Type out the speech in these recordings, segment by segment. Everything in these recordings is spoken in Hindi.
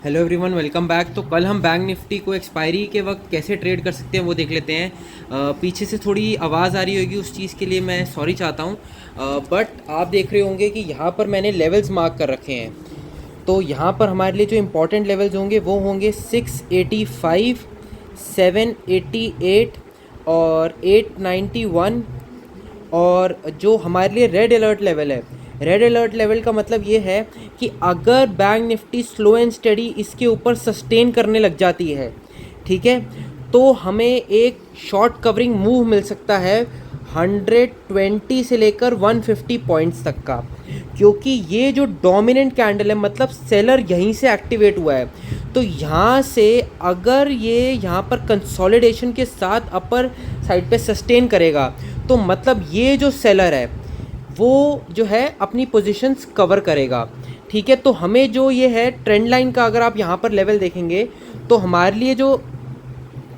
Hello everyone, welcome back. तो कल हम बैंक निफ्टी को एक्सपायरी के वक्त कैसे ट्रेड कर सकते हैं वो देख लेते हैं। पीछे से थोड़ी आवाज़ आ रही होगी, उस चीज़ के लिए मैं सॉरी चाहता हूँ। बट आप देख रहे होंगे कि यहाँ पर मैंने लेवल्स मार्क कर रखे हैं। तो यहाँ पर हमारे लिए जो इम्पोर्टेंट लेवल्स होंगे वो होंगे 685, 788 और 891। और जो हमारे लिए रेड अलर्ट लेवल है, रेड अलर्ट लेवल का मतलब ये है कि अगर bank Nifty slow and study इसके ऊपर सस्टेन करने लग जाती है, ठीक है, तो हमें एक शॉर्ट कवरिंग मूव मिल सकता है 120 से लेकर 150 पॉइंट्स तक का। क्योंकि ये जो डोमिनेंट कैंडल है, मतलब सेलर यहीं से एक्टिवेट हुआ है, तो यहाँ से अगर ये यहाँ पर कंसोलिडेशन के साथ अपर साइड पे सस्टेन करेगा, तो मतलब ये जो सेलर है वो जो है अपनी पोजीशंस कवर करेगा। ठीक है, तो हमें जो ये है ट्रेंड लाइन का, अगर आप यहाँ पर लेवल देखेंगे तो हमारे लिए जो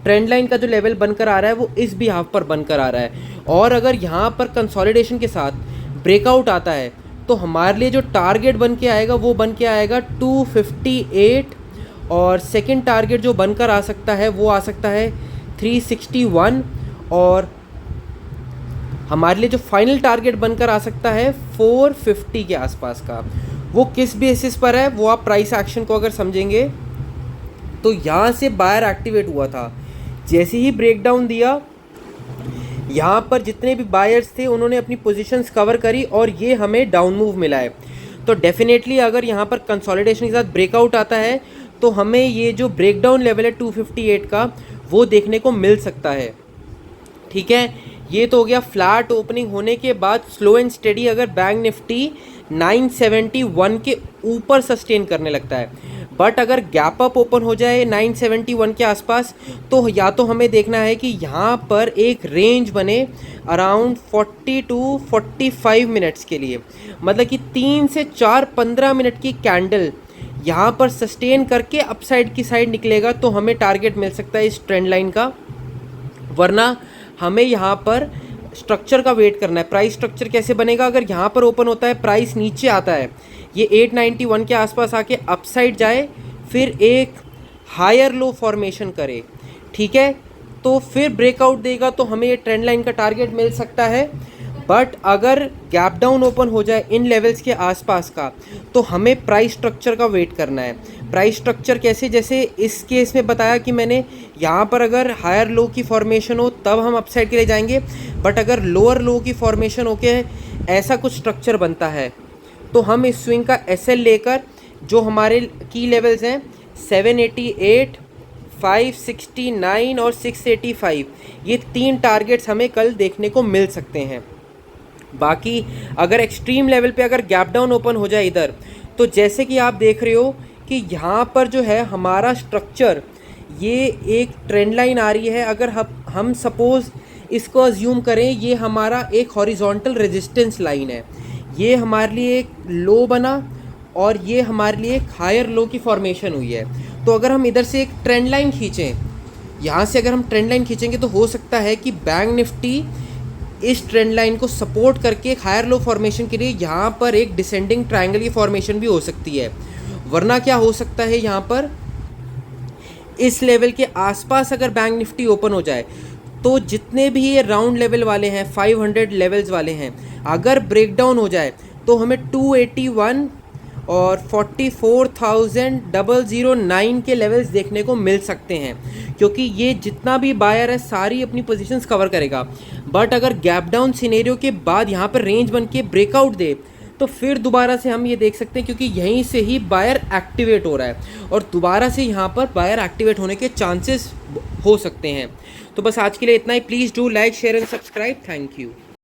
ट्रेंड लाइन का जो लेवल बनकर आ रहा है वो इस भी हाफ पर बनकर आ रहा है। और अगर यहाँ पर कंसोलिडेशन के साथ ब्रेकआउट आता है तो हमारे लिए जो टारगेट बन के आएगा वो बन के आएगा 258। और सेकंड टारगेट जो बनकर आ सकता है वो आ सकता है 361। और हमारे लिए जो फाइनल टारगेट बनकर आ सकता है 450 के आसपास का। वो किस बेसिस पर है, वो आप प्राइस एक्शन को अगर समझेंगे तो यहाँ से बायर एक्टिवेट हुआ था। जैसे ही ब्रेकडाउन दिया, यहाँ पर जितने भी बायर्स थे उन्होंने अपनी पोजीशंस कवर करी और ये हमें डाउन मूव मिला है। तो डेफिनेटली अगर यहाँ पर कंसोलिडेशन के साथ ब्रेकआउट आता है तो हमें ये जो ब्रेकडाउन लेवल है 258 का वो देखने को मिल सकता है। ठीक है, ये तो हो गया फ्लैट ओपनिंग होने के बाद स्लो एंड स्टेडी अगर बैंक निफ्टी 971 के ऊपर सस्टेन करने लगता है। बट अगर गैप अप ओपन हो जाए 971 के आसपास, तो या तो हमें देखना है कि यहाँ पर एक रेंज बने अराउंड 40 टू 45 मिनट्स के लिए, मतलब कि 3 से 4 15 मिनट की कैंडल यहाँ पर सस्टेन करके अपसाइड की साइड निकलेगा तो हमें टारगेट मिल सकता है इस ट्रेंड लाइन का। वरना हमें यहाँ पर स्ट्रक्चर का वेट करना है। प्राइस स्ट्रक्चर कैसे बनेगा, अगर यहाँ पर ओपन होता है, प्राइस नीचे आता है, ये 891 के आसपास आके अपसाइड जाए, फिर एक हायर लो फॉर्मेशन करे, ठीक है, तो फिर ब्रेकआउट देगा तो हमें ये ट्रेंड लाइन का टारगेट मिल सकता है। बट अगर गैप डाउन ओपन हो जाए इन लेवल्स के आसपास का, तो हमें प्राइस स्ट्रक्चर का वेट करना है। प्राइस स्ट्रक्चर कैसे, जैसे इस केस में बताया कि मैंने यहाँ पर अगर हायर लो की फॉर्मेशन हो तब हम अपसाइड के लिए जाएंगे। बट अगर लोअर लो की फॉर्मेशन होके ऐसा कुछ स्ट्रक्चर बनता है तो हम इस स्विंग का एसएल लेकर जो हमारे की लेवल्स हैं 788, 569 और 685, ये 3 टारगेट्स हमें कल देखने को मिल सकते हैं। बाकी अगर एक्सट्रीम लेवल पे अगर गैप डाउन ओपन हो जाए इधर, तो जैसे कि आप देख रहे हो कि यहाँ पर जो है हमारा स्ट्रक्चर, ये एक ट्रेंड लाइन आ रही है। अगर हम सपोज़ इसको अज्यूम करें ये हमारा एक हॉरिजॉन्टल रेजिस्टेंस लाइन है, ये हमारे लिए एक लो बना और ये हमारे लिए एक हायर लो की फॉर्मेशन हुई है। तो अगर हम इधर से एक ट्रेंड लाइन खींचें, यहाँ से अगर हम ट्रेंड लाइन खींचेंगे तो हो सकता है कि बैंक निफ्टी इस ट्रेंड लाइन को सपोर्ट करके एक हायर लो फॉर्मेशन के लिए यहाँ पर एक डिसेंडिंग ट्रायंगल की फॉर्मेशन भी हो सकती है। वरना क्या हो सकता है, यहाँ पर इस लेवल के आसपास अगर बैंक निफ्टी ओपन हो जाए तो जितने भी ये राउंड लेवल वाले हैं, 500 लेवल्स वाले हैं, अगर ब्रेकडाउन हो जाए तो हमें 281 और 44,009 के लेवल्स देखने को मिल सकते हैं। क्योंकि ये जितना भी बायर है सारी अपनी पोजीशंस कवर करेगा। बट अगर गैप डाउन सिनेरियो के बाद यहाँ पर रेंज बन के ब्रेकआउट दे तो फिर दोबारा से हम ये देख सकते हैं, क्योंकि यहीं से ही बायर एक्टिवेट हो रहा है और दोबारा से यहाँ पर बायर एक्टिवेट होने के चांसेस हो सकते हैं। तो बस आज के लिए इतना ही। Please do like, share and subscribe. Thank you.